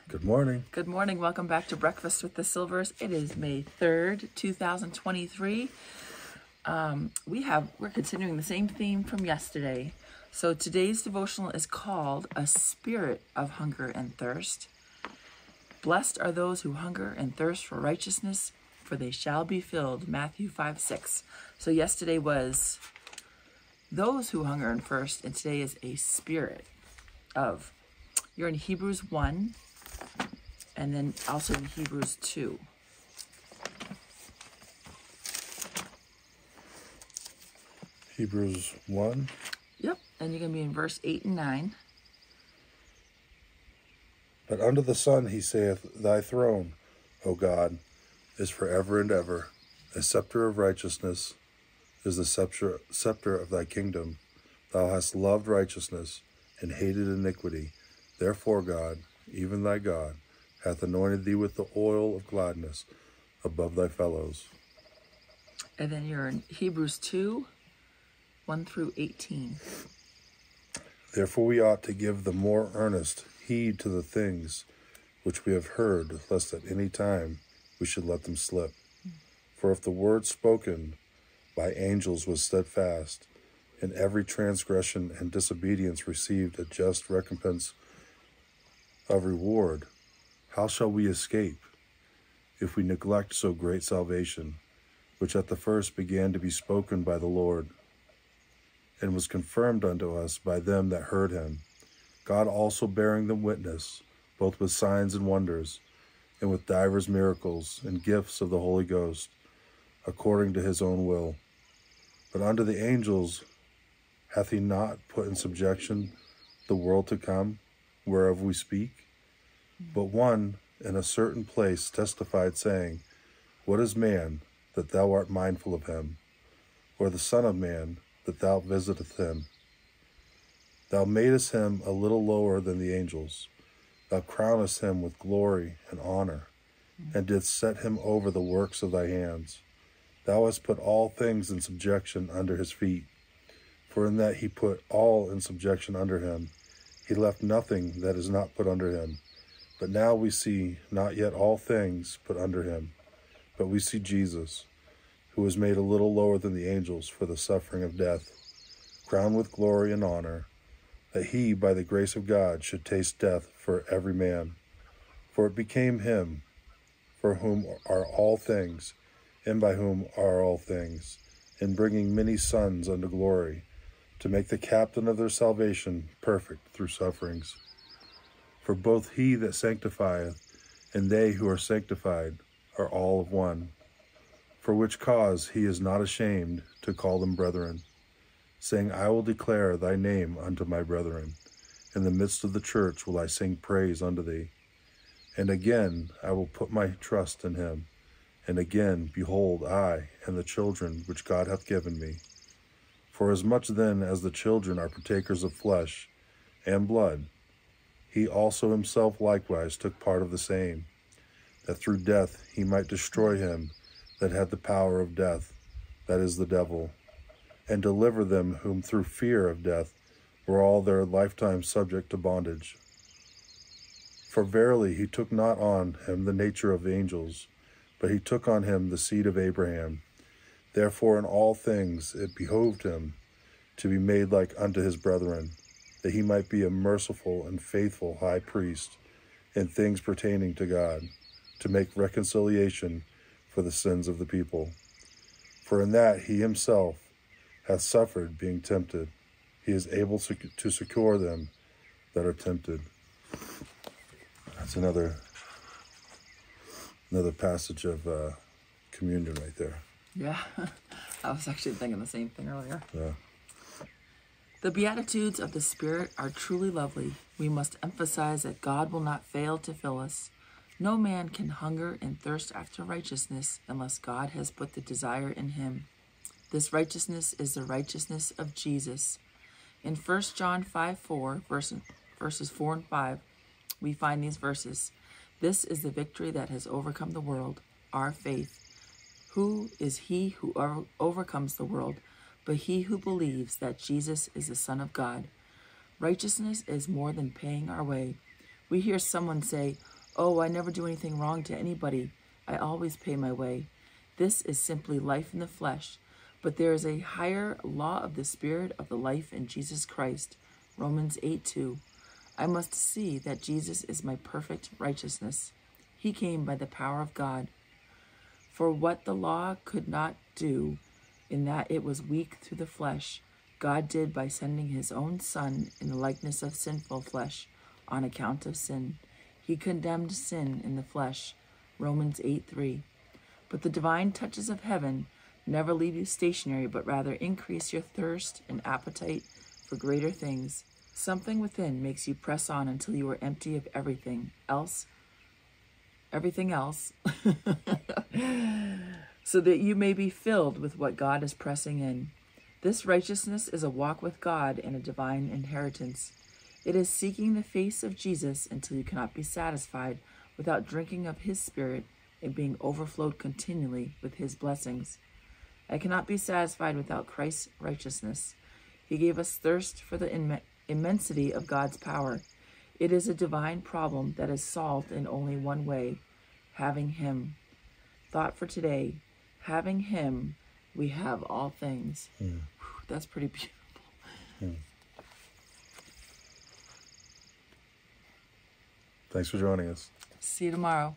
Good morning. Good morning. Welcome back to Breakfast with the Silvers. It is May 3rd, 2023. We're continuing the same theme from yesterday. So today's devotional is called A Spirit of Hunger and Thirst. Blessed are those who hunger and thirst for righteousness, for they shall be filled. Matthew 5:6. So yesterday was those who hunger and thirst, and today is a spirit of. You're in Hebrews 1, and then also in Hebrews 2. Hebrews 1. Yep, and you're going to be in verse 8 and 9. But under the sun he saith, Thy throne, O God, is forever and ever. A scepter of righteousness is the scepter of thy kingdom. Thou hast loved righteousness and hated iniquity. Therefore God, even thy God, hath anointed thee with the oil of gladness above thy fellows. And then you're in Hebrews 2, 1 through 18. Therefore we ought to give the more earnest heed to the things which we have heard, lest at any time we should let them slip. For if the word spoken by angels was steadfast, and every transgression and disobedience received a just recompense of reward, how shall we escape if we neglect so great salvation, which at the first began to be spoken by the Lord, and was confirmed unto us by them that heard him, God also bearing them witness, both with signs and wonders, and with divers miracles and gifts of the Holy Ghost, according to his own will. But unto the angels hath he not put in subjection the world to come, whereof we speak? But one in a certain place testified, saying, What is man, that thou art mindful of him? Or the Son of Man, that thou visitest him? Thou madest him a little lower than the angels. Thou crownest him with glory and honor, and didst set him over the works of thy hands. Thou hast put all things in subjection under his feet. For in that he put all in subjection under him, he left nothing that is not put under him. But now we see not yet all things put under him, but we see Jesus, who was made a little lower than the angels for the suffering of death, crowned with glory and honor, that he, by the grace of God, should taste death for every man. For it became him, for whom are all things, and by whom are all things, in bringing many sons unto glory, to make the captain of their salvation perfect through sufferings. For both he that sanctifieth and they who are sanctified are all of one. For which cause he is not ashamed to call them brethren, saying, I will declare thy name unto my brethren. In the midst of the church will I sing praise unto thee. And again I will put my trust in him. And again, behold, I and the children which God hath given me. For as much then as the children are partakers of flesh and blood, he also himself likewise took part of the same, that through death he might destroy him that had the power of death, that is the devil, and deliver them whom through fear of death were all their lifetime subject to bondage. For verily he took not on him the nature of angels, but he took on him the seed of Abraham. Therefore in all things it behoved him to be made like unto his brethren, that he might be a merciful and faithful high priest in things pertaining to God, to make reconciliation for the sins of the people. For in that he himself hath suffered being tempted, he is able to succor them that are tempted. That's another passage of communion right there. Yeah, I was actually thinking the same thing earlier. Yeah. The Beatitudes of the Spirit are truly lovely. We must emphasize that God will not fail to fill us. No man can hunger and thirst after righteousness unless God has put the desire in him. This righteousness is the righteousness of Jesus. In 1 John 5:4, verses 4 and 5, we find these verses. This is the victory that has overcome the world, our faith. Who is he who overcomes the world, but he who believes that Jesus is the Son of God? Righteousness is more than paying our way. We hear someone say, "Oh, I never do anything wrong to anybody. I always pay my way." This is simply life in the flesh, but there is a higher law of the Spirit of the life in Jesus Christ. Romans 8:2. I must see that Jesus is my perfect righteousness. He came by the power of God. For what the law could not do, in that it was weak through the flesh, God did by sending his own Son in the likeness of sinful flesh on account of sin. He condemned sin in the flesh. Romans 8:3. But the divine touches of heaven never leave you stationary, but rather increase your thirst and appetite for greater things. Something within makes you press on until you are empty of everything else, so that you may be filled with what God is pressing in. This righteousness is a walk with God and a divine inheritance. It is seeking the face of Jesus until you cannot be satisfied without drinking of his Spirit and being overflowed continually with his blessings. I cannot be satisfied without Christ's righteousness. He gave us thirst for the immensity of God's power. It is a divine problem that is solved in only one way: having him. Thought for today: having him, we have all things. Whew, that's pretty beautiful. Thanks for joining us. See you tomorrow.